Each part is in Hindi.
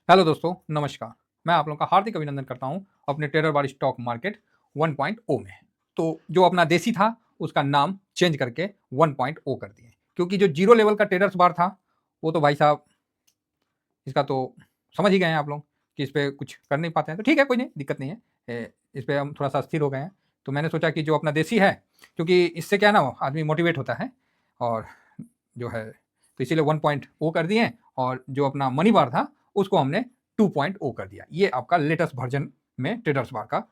हेलो दोस्तों, नमस्कार। मैं आप लोगों का हार्दिक अभिनंदन करता हूं अपने ट्रेडर बार स्टॉक मार्केट 1.0 में। तो जो अपना देसी था उसका नाम चेंज करके 1.0 कर दिए, क्योंकि जो जीरो लेवल का ट्रेडर्स बार था वो तो भाई साहब इसका तो समझ ही गए हैं आप लोग कि इस पर कुछ कर नहीं पाते हैं। तो ठीक है, कोई नहीं, दिक्कत नहीं है। इस पर हम थोड़ा सा स्थिर हो गए हैं। तो मैंने सोचा कि जो अपना देसी है, क्योंकि इससे क्या ना आदमी मोटिवेट होता है और जो है, तो इसीलिए 1.0 कर दिए। और जो अपना मनी बार था उसको हमने 2.0 कर दिया। ये आपका लेटेस्ट वर्जन में ट्रेडर्स बार का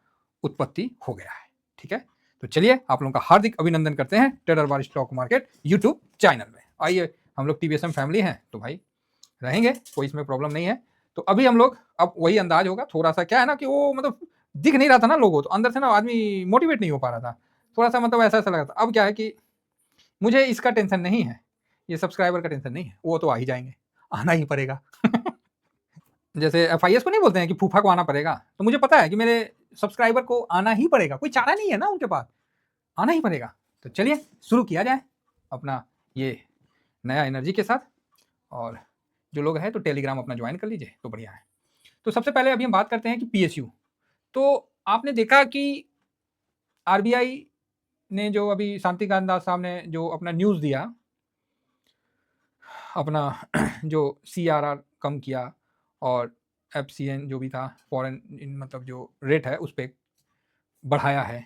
उत्पत्ति हो गया है। ठीक है, तो चलिए आप लोगों का हार्दिक अभिनंदन करते हैं ट्रेडर बार स्टॉक मार्केट यूट्यूब चैनल में। आइए, हम लोग टीवीएसएम फैमिली हैं तो भाई रहेंगे, कोई इसमें प्रॉब्लम नहीं है। तो अभी हम लोग, अब वही अंदाज होगा, थोड़ा सा क्या है ना कि वो मतलब दिख नहीं रहा था ना लोगों, तो अंदर से ना आदमी मोटिवेट नहीं हो पा रहा था, थोड़ा सा मतलब ऐसा ऐसा लगा था। अब क्या है कि मुझे इसका टेंशन नहीं है, ये सब्सक्राइबर का टेंशन नहीं है, वो तो आ ही जाएंगे, आना ही पड़ेगा। जैसे एफआईएस को नहीं बोलते हैं कि फूफा को आना पड़ेगा, तो मुझे पता है कि मेरे सब्सक्राइबर को आना ही पड़ेगा, कोई चारा नहीं है ना उनके पास, आना ही पड़ेगा। तो चलिए शुरू किया जाए अपना ये नया एनर्जी के साथ। और जो लोग हैं तो टेलीग्राम अपना ज्वाइन कर लीजिए तो बढ़िया है। तो सबसे पहले अभी हम बात करते हैं कि पीएसयू। तो आपने देखा कि आरबीआई ने जो अभी शांतिकांत दास साहब ने जो अपना न्यूज़ दिया, अपना जो सीआरआर कम किया और एफसीएन जो भी था फॉरेन मतलब जो रेट है उस पर बढ़ाया है,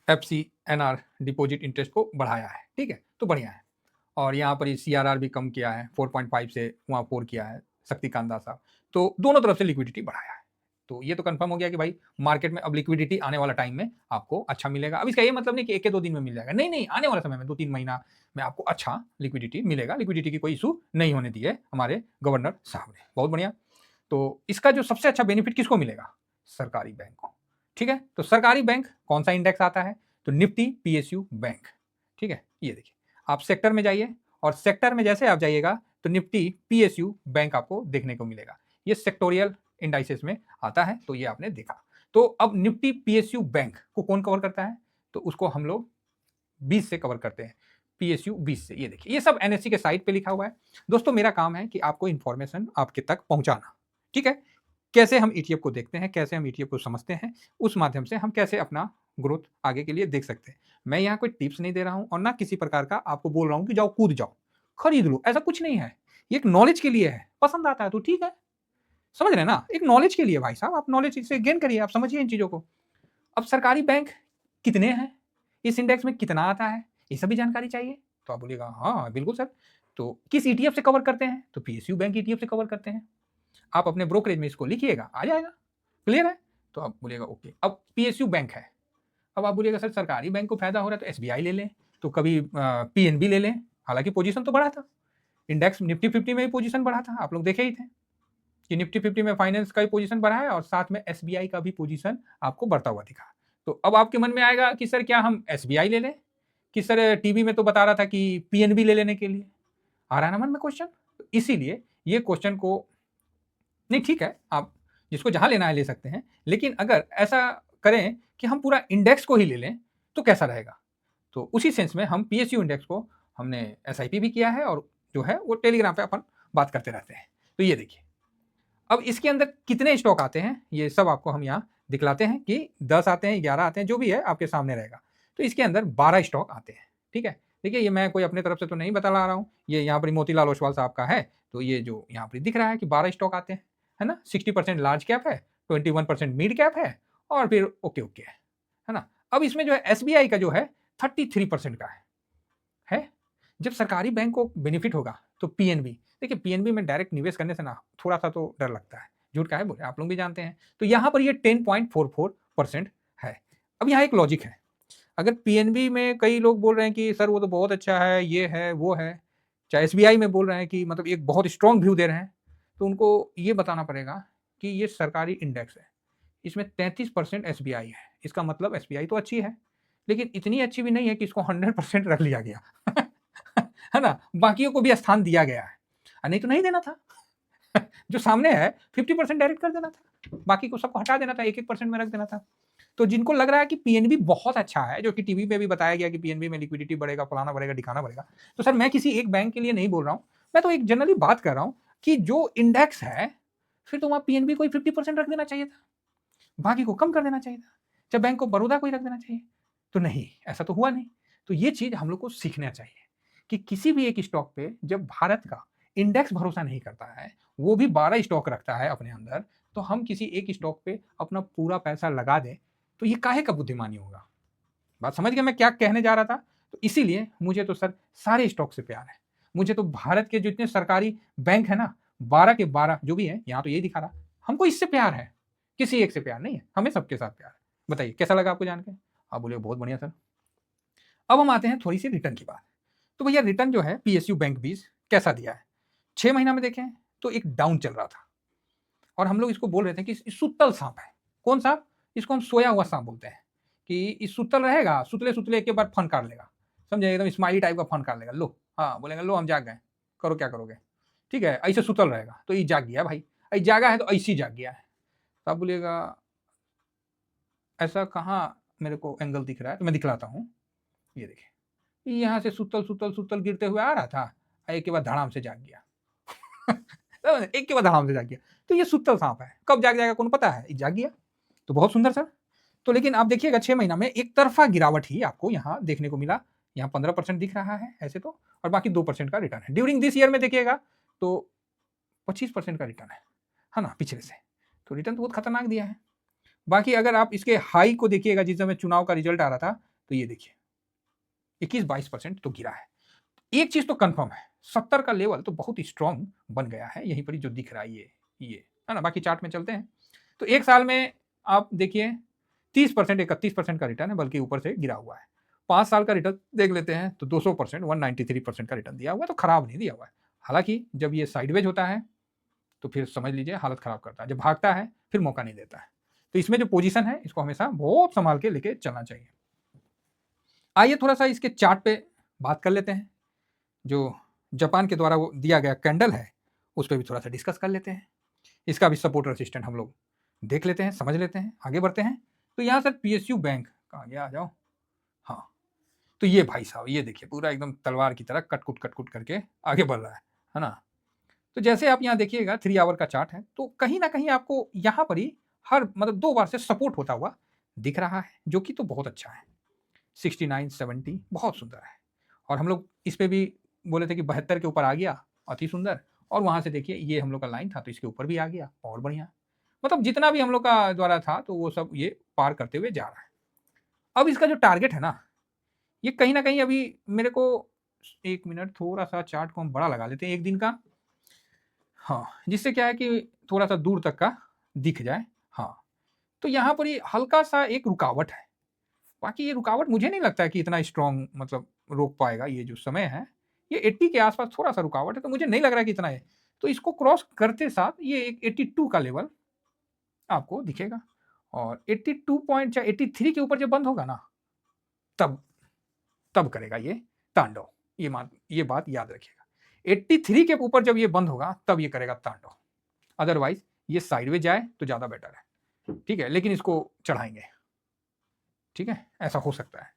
एफसीएनआर डिपॉजिट इंटरेस्ट को बढ़ाया है। ठीक है, तो बढ़िया है। और यहाँ पर सीआरआर भी कम किया है, 4.5 से वहाँ 4 किया है शक्तिकांत दास साहब। तो दोनों तरफ से लिक्विडिटी बढ़ाया है। तो ये तो कंफर्म हो गया कि भाई मार्केट में अब लिक्विडिटी आने वाला टाइम में आपको अच्छा मिलेगा। अब इसका ये मतलब नहीं कि एक या दो दिन में मिल जाएगा, नहीं नहीं, आने वाला समय में 2-3 महीना में आपको अच्छा लिक्विडिटी मिलेगा। लिक्विडिटी की कोई इशू नहीं होने दी है हमारे गवर्नर साहब ने, बहुत बढ़िया। तो इसका जो सबसे अच्छा बेनिफिट किसको मिलेगा? सरकारी बैंक को। ठीक है, तो सरकारी बैंक कौन सा इंडेक्स आता है? तो निफ्टी पीएसयू बैंक। ठीक है, ये देखिए, आप सेक्टर में जाइए और सेक्टर में जैसे आप जाइएगा तो निफ्टी पीएसयू बैंक आपको देखने को मिलेगा। ये सेक्टोरियल इंडाइसेस में आता है, तो ये आपने देखा। तो अब निफ्टी पीएसयू बैंक को कौन कवर करता है? तो उसको हम लोग 20 से कवर करते हैं, पीएसयू 20 से। ये देखिए, ये सब एनएससी के साइट पे लिखा हुआ है। दोस्तों मेरा काम है कि आपको इंफॉर्मेशन आपके तक पहुंचाना। ठीक है, कैसे हम ईटीएफ को देखते हैं, कैसे हम ईटीएफ को समझते हैं, उस माध्यम से हम कैसे अपना ग्रोथ आगे के लिए देख सकते हैं। मैं यहाँ कोई टिप्स नहीं दे रहा हूँ और ना किसी प्रकार का आपको बोल रहा हूँ कि जाओ कूद जाओ खरीद लो, ऐसा कुछ नहीं है। ये एक नॉलेज के लिए है, पसंद आता है तो ठीक है, समझ रहे हैं ना, एक नॉलेज के लिए भाई साहब, आप नॉलेज से गेन करिए, आप समझिए इन चीजों को। अब सरकारी बैंक कितने हैं, इस इंडेक्स में कितना आता है, ये सभी जानकारी चाहिए। तो आप बोलिएगा हाँ बिल्कुल सर, तो किस ईटीएफ से कवर करते हैं? तो पीएसयू बैंक ईटीएफ से कवर करते हैं। आप अपने ब्रोकरेज में इसको लिखिएगा, आ जाएगा, क्लियर है। तो आप बोलिएगा ओके, अब पीएसयू बैंक है। अब आप बोलिएगा सर सरकारी बैंक को फायदा हो रहा है तो एसबीआई ले लें, तो कभी पीएनबी ले लें। हालांकि पोजीशन तो बढ़ा था, इंडेक्स निफ्टी 50 में भी पोजीशन बढ़ा था, आप लोग देखे ही थे कि निफ्टी 50 में फाइनेंस का भी पोजीशन बढ़ा है और साथ में एसबीआई का भी पोजीशन आपको बढ़ता हुआ दिखा। तो अब आपके मन में आएगा कि सर क्या हम एसबीआई ले लें, कि सर टीवी में तो बता रहा था कि पीएनबी ले लेने के लिए। आ रहा है ना मन में क्वेश्चन? तो इसीलिए ये क्वेश्चन को, नहीं ठीक है, आप जिसको जहां लेना है ले सकते हैं, लेकिन अगर ऐसा करें कि हम पूरा इंडेक्स को ही ले लें तो कैसा रहेगा? तो उसी सेंस में हम पीएसयू इंडेक्स को हमने एसआईपी भी किया है और जो है वो टेलीग्राम पे अपन बात करते रहते हैं। तो ये देखिए, अब इसके अंदर कितने स्टॉक आते हैं ये सब आपको हम यहाँ दिखलाते हैं कि 10 आते हैं, 11 आते हैं, जो भी है आपके सामने रहेगा। तो इसके अंदर 12 स्टॉक आते हैं। ठीक है, देखिए ये मैं कोई अपने तरफ से तो नहीं बता रहा हूँ, ये यहाँ पर मोतीलाल ओसवाल साहब का है। तो ये जो यहाँ पर दिख रहा है कि 12 स्टॉक आते हैं, है ना। 60% लार्ज कैप है, 21% मिड कैप है और फिर ओके ओके है ना। अब इसमें जो है एसबीआई का जो है 33% का है। जब सरकारी बैंक को बेनिफिट होगा तो पीएनबी, देखिए पीएनबी में डायरेक्ट निवेश करने से ना थोड़ा सा तो डर लगता है, झूठ का है बोले, आप लोग भी जानते हैं। तो यहाँ पर ये 10.44% है। अब यहाँ एक लॉजिक है, अगर पीएनबी में कई लोग बोल रहे हैं कि सर वो तो बहुत अच्छा है, ये है वो है, चाहे एसबीआई में बोल रहे हैं कि मतलब एक बहुत स्ट्रॉन्ग व्यू दे रहे हैं, तो उनको ये बताना पड़ेगा कि ये सरकारी इंडेक्स है, इसमें 33% एसबीआई है। इसका मतलब एसबीआई तो अच्छी है, लेकिन इतनी अच्छी भी नहीं है कि इसको 100% रख लिया गया। है ना, बाकियों को भी स्थान दिया गया है, नहीं तो नहीं देना था। जो सामने है 50% डायरेक्ट कर देना था, बाकी को सबको हटा देना था, 1-1% में रख देना था। तो जिनको लग रहा है कि पीएनबी बहुत अच्छा है, जो कि टीवी पे भी बताया गया कि पीएनबी में लिक्विडिटी बढ़ेगा, फलाना बढ़ेगा, दिखाना बढ़ेगा, तो सर मैं किसी एक बैंक के लिए नहीं बोल रहा हूं, मैं तो एक जनरली बात कर रहा हूं कि जो इंडेक्स है फिर तो वहाँ पीएनबी को 50% रख देना चाहिए था, बाकी को कम कर देना चाहिए था, जब बैंक ऑफ बड़ौदा को ही रख देना चाहिए। तो नहीं, ऐसा तो हुआ नहीं। तो ये चीज़ हम लोग को सीखना चाहिए कि किसी भी एक स्टॉक पे जब भारत का इंडेक्स भरोसा नहीं करता है, वो भी 12 स्टॉक रखता है अपने अंदर, तो हम किसी एक स्टॉक पे अपना पूरा पैसा लगा दें, तो ये काहे का बुद्धिमानी होगा? बात समझ गए मैं क्या कहने जा रहा था? तो इसीलिए मुझे तो सर सारे स्टॉक से प्यार है। मुझे तो भारत के जितने सरकारी बैंक है ना, 12 के 12 जो भी हैं, यहाँ तो यही दिखा रहा, हमको इससे प्यार है, किसी एक से प्यार नहीं है, हमें सबके साथ प्यार है। बताइए कैसा लगा आपको जान के? आप बोले बहुत बढ़िया सर। अब हम आते हैं थोड़ी-सी रिटर्न की बात। तो भैया रिटर्न जो है पीएसयू बैंक 20 कैसा दिया है? 6 महीना में देखें तो एक डाउन चल रहा था और हम लोग इसको बोल रहे थे कि सुतल साँप है। कौन साँप? इसको हम सोया हुआ साँप बोलते हैं कि ये सुतल रहेगा, सुतले-सुतले एक के बाद फन काट लेगा। समझे? एकदम स्माइली टाइप का फन काट लेगा। लो, हाँ, बोलेंगे लो हम जाग गए, करो क्या करोगे? ठीक है? ऐसे सुतल रहेगा, तो ये जाग गया भाई। जागा है तो ऐसे ही जाग गया है। तो आप बोलिएगा ऐसा कहाँ मेरे को एंगल दिख रहा है? तो मैं दिखलाता हूँ। ये देखिए, यहाँ से सुतल गिरते हुए आ रहा था, एक के बाद धड़ाम से जाग गया। एक के बाद धड़ाम से जाग गया। तो ये सुतल साँप है, कब जाग जाएगा कौन पता है? ये जाग गया। तो बहुत सुंदर सर। तो लेकिन आप देखिएगा 6 महीना में एक तरफा गिरावट ही आपको यहाँ देखने को मिला। यहाँ 15% दिख रहा है ऐसे तो, और बाकी 2% का रिटर्न है। ड्यूरिंग दिस ईयर में देखिएगा तो 25% का रिटर्न है ना? पिछले से। तो रिटर्न तो बहुत खतरनाक दिया है। बाकी अगर आप इसके हाई को देखिएगा जिस समय चुनाव का रिजल्ट आ रहा था, तो ये देखिए 21-22% तो गिरा है। एक चीज तो कंफर्म है, 70 का लेवल तो बहुत ही स्ट्रांग बन गया है, यहीं पर ही जो दिख रहा है ये है ना? बाकी चार्ट में चलते हैं। तो एक साल में आप देखिए 30% 31% का रिटर्न है, बल्कि ऊपर से गिरा हुआ है। 5 साल का रिटर्न देख लेते हैं तो 200% 193% का रिटर्न दिया हुआ है, तो खराब नहीं दिया हुआ है। हालांकि जब ये साइडवेज होता है तो फिर समझ लीजिए हालत खराब करता है, जब भागता है फिर मौका नहीं देता है। तो इसमें जो पोजीशन है इसको हमेशा बहुत संभाल के लेके चलना चाहिए। आइए थोड़ा सा इसके चार्ट पे बात कर लेते हैं। जो जापान के द्वारा वो दिया गया कैंडल है, उस पर भी थोड़ा सा डिस्कस कर लेते हैं। इसका भी सपोर्ट रेसिस्टेंट हम लोग देख लेते हैं, समझ लेते हैं, आगे बढ़ते हैं। तो यहाँ सर पीएसयू बैंक कहाँ गया, आ जाओ। हाँ, तो ये भाई साहब ये देखिए पूरा एकदम तलवार की तरह कटकुट करके आगे बढ़ रहा है ना? तो जैसे आप यहाँ देखिएगा 3 आवर का चार्ट है, तो कहीं न कहीं आपको यहाँ पर ही हर मतलब 2 बार से सपोर्ट होता हुआ दिख रहा है, जो कि तो बहुत अच्छा है। 69, 70 बहुत सुंदर है। और हम लोग इस पे भी बोले थे कि 72 के ऊपर आ गया, अति सुंदर। और वहाँ से देखिए ये हम लोग का लाइन था तो इसके ऊपर भी आ गया, और बढ़िया। मतलब जितना भी हम लोग का द्वारा था तो वो सब ये पार करते हुए जा रहा है। अब इसका जो टारगेट है ना, ये कहीं न कहीं अभी मेरे को 1 मिनट थोड़ा-सा चार्ट को हम बड़ा लगा लेते हैं 1 दिन का। हाँ, जिससे क्या है कि थोड़ा-सा दूर तक का दिख जाए। हाँ, तो यहाँ पर ये हल्का-सा एक रुकावट है। बाकी ये रुकावट मुझे नहीं लगता है कि इतना स्ट्रॉन्ग मतलब रोक पाएगा, ये जो समय है, ये 80 के आस-पास थोड़ा-सा रुकावट है, तो मुझे नहीं लग रहा है कि इतना है। तो इसको क्रॉस करते साथ ये एक 82 का लेवल आपको दिखेगा, और 82 पॉइंट या 83 के ऊपर जब बंद होगा ना, तब तब करेगा ये तांडव। ये बात याद रखिएगा। 83 के ऊपर जब ये बंद होगा, तब ये करेगा तांडव। अदरवाइज़ ये साइडवेज जाए तो ज़्यादा बेटर है, ठीक है? लेकिन इसको चढ़ाएँगे, ठीक है? ऐसा हो सकता है।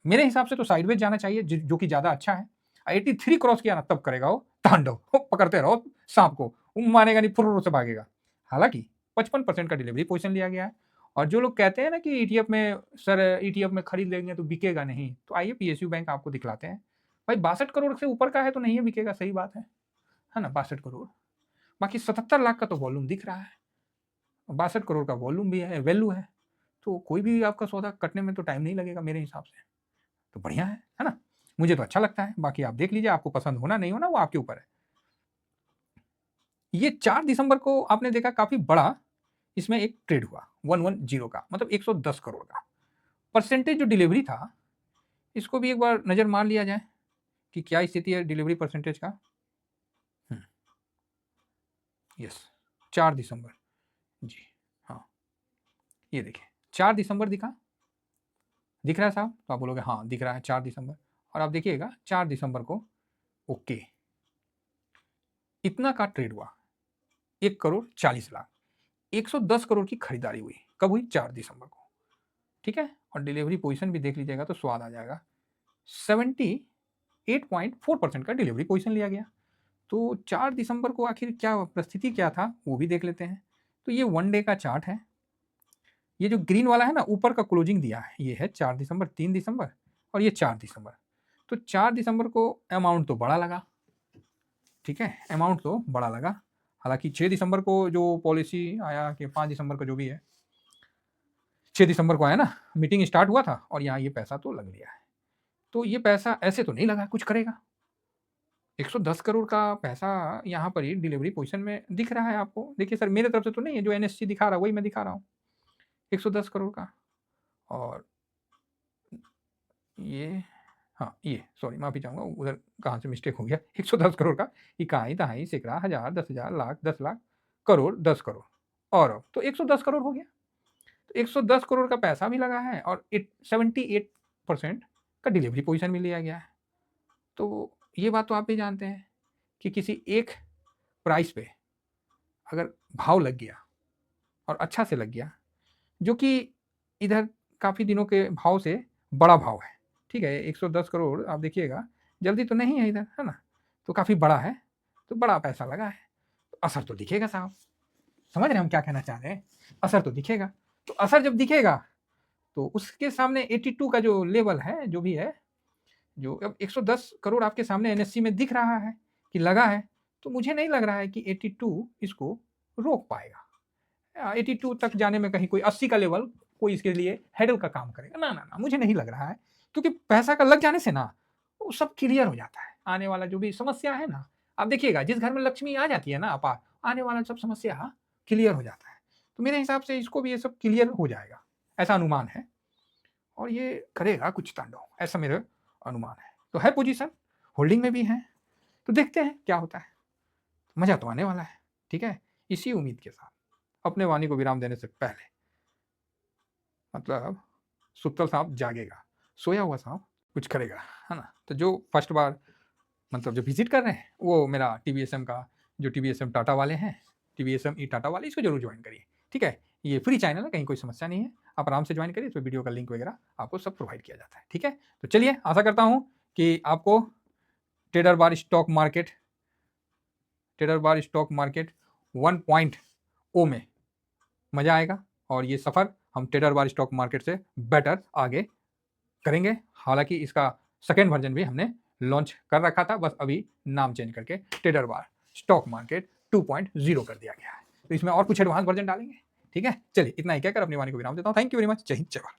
मेरे हिसाब से तो साइडवेज जाना चाहिए जो कि ज़्यादा अच्छा है। 83 क्रॉस किया ना तब करेगा वो तांडव। पकड़ते रहो साँप को, वो मानेगा नहीं, फुर्र से भागेगा। हालाँकि 55% का डिलीवरी पोज़ीशन लिया गया है, और जो लोग कहते हैं ना कि ईटीएफ में सर ईटीएफ में खरीद लेंगे तो बिकेगा नहीं, तो आइए पीएसयू बैंक आपको दिखलाते हैं। भाई 62 करोड़ से ऊपर का है तो नहीं है बिकेगा, सही बात है ना? 62 करोड़। बाकी 77 लाख का तो वॉल्यूम दिख रहा है। 62 करोड़ का वॉल्यूम भी है, वैल्यू है। तो कोई भी आपका सौदा कटने में तो टाइम नहीं लगेगा मेरे हिसाब से। तो बढ़िया है ना? मुझे तो अच्छा लगता है, बाकी आप देख लीजिए, आपको पसंद होना नहीं होना वो आपके ऊपर है। ये 4 दिसंबर को आपने देखा काफ़ी बड़ा इसमें एक ट्रेड हुआ 110 का, मतलब 110 करोड़ का। परसेंटेज जो डिलीवरी था, इसको भी एक बार नज़र मार लिया जाए कि क्या स्थिति है डिलीवरी परसेंटेज का। यस, 4 दिसंबर। जी, हाँ, ये देखिए 4 दिसंबर दिख रहा है साहब? तो आप बोलोगे हाँ, दिख रहा है 4 दिसंबर, और आप देखिएगा 4 दिसंबर को ओके, इतना का ट्रेड हुआ, 1 करोड़ 40 लाख, 110 करोड़ की खरीदारी हुई। कब हुई? 4 दिसंबर को, ठीक है? और डिलीवरी पोजीशन भी देख लीजिएगा तो स्वाद आ जाएगा। 78.4% का डिलीवरी पोजीशन लिया गया। तो 4 दिसंबर को आखिर क्या परिस्थिति क्या था वो भी देख लेते हैं। तो ये 1 डे का चार्ट है। ये जो ग्रीन वाला है ना, ऊपर का क्लोजिंग दिया है, ये है 4 दिसंबर, 3 दिसंबर और ये 4 दिसंबर। तो 4 दिसंबर को अमाउंट तो बड़ा लगा, ठीक है, अमाउंट तो बड़ा लगा। हालांकि 6 दिसंबर को जो पॉलिसी आया कि 5 दिसंबर का जो भी है, 6 दिसंबर को आया ना, मीटिंग स्टार्ट हुआ था और यहाँ ये पैसा तो लग लिया है। तो ये पैसा ऐसे तो नहीं लगा कुछ करेगा। 110 करोड़ का पैसा यहाँ पर ही डिलीवरी पोजीशन में दिख रहा है आपको। देखिए सर, मेरे तरफ से तो नहीं है, जो एनएससी दिखा रहा है वही मैं दिखा रहा हूँ, 110 करोड़ का। और ये, हाँ, ये सॉरी माफ़ी चाहूँगा, उधर कहाँ से मिस्टेक हो गया, 110 करोड़ का इकाई, दहाई, सैकड़ा, हज़ार, 10,000, लाख, 10 लाख, करोड़, 10 करोड़ और अब तो 110 करोड़ हो गया। तो 110 करोड़ का पैसा भी लगा है और 78% का डिलीवरी पोजीशन भी लिया गया है। तो ये बात तो आप भी जानते हैं कि किसी एक प्राइस पे अगर भाव लग गया और अच्छा से लग गया, जो कि इधर काफ़ी दिनों के भाव से बड़ा भाव है, ठीक है, 110 करोड़ आप देखिएगा, जल्दी तो नहीं है इधर, है ना? तो काफ़ी बड़ा है, तो बड़ा पैसा लगा है, तो असर तो दिखेगा साहब। समझ रहे हैं हम क्या कहना चाह रहे हैं? असर तो दिखेगा। तो असर जब दिखेगा, तो उसके सामने 82 का जो लेवल है, जो भी है, जो अब 110 करोड़ आपके सामने एनएससी में दिख रहा है कि लगा है, तो मुझे नहीं लग रहा है कि 82 इसको रोक पाएगा। 82 तक जाने में कहीं कोई 80 का लेवल कोई इसके लिए हैडल का काम करेगा, ना ना ना, मुझे नहीं लग रहा है। क्योंकि पैसा का लग जाने से ना वो सब क्लियर हो जाता है। आने वाला जो भी समस्या है ना, आप देखिएगा, जिस घर में लक्ष्मी आ जाती है ना अपार, आने वाला सब समस्या क्लियर हो जाता है। तो मेरे हिसाब से इसको भी ये सब क्लियर हो जाएगा, ऐसा अनुमान है, और ये करेगा कुछ तांडव, ऐसा मेरा अनुमान है। तो है पोजीशन, होल्डिंग में भी है, तो देखते हैं क्या होता है। मजा तो आने वाला है, ठीक है। इसी उम्मीद के साथ अपने वाणी को विराम देने से पहले, मतलब सुतल सांप जागेगा, सोया हुआ सांप कुछ करेगा, है ना? तो जो फर्स्ट बार मतलब जो विजिट कर रहे हैं, वो मेरा टीवीएसएम का, जो टीवीएसएम टाटा वाले हैं, टीवीएसएम ई टाटा वाले, इसको जरूर ज्वाइन करिए, ठीक है। ये फ्री चैनल है, कहीं कोई समस्या नहीं है, आप आराम से ज्वाइन करिए, तो वीडियो का लिंक वगैरह आपको सब प्रोवाइड किया जाता है, ठीक है। तो चलिए, आशा करता हूँ कि आपको ट्रेडर बार स्टॉक मार्केट 1.0 में मजा आएगा, और ये सफ़र हम ट्रेडर बार स्टॉक मार्केट से बेटर आगे करेंगे। हालांकि इसका सेकेंड वर्जन भी हमने लॉन्च कर रखा था, बस अभी नाम चेंज करके ट्रेडर बार स्टॉक मार्केट 2.0 कर दिया गया है। तो इसमें और कुछ एडवांस वर्जन डालेंगे, ठीक है। चलिए, इतना ही कहकर अपनी वाणी को विराम देता हूँ। Thank you very much. जय हिंद, जय भारत।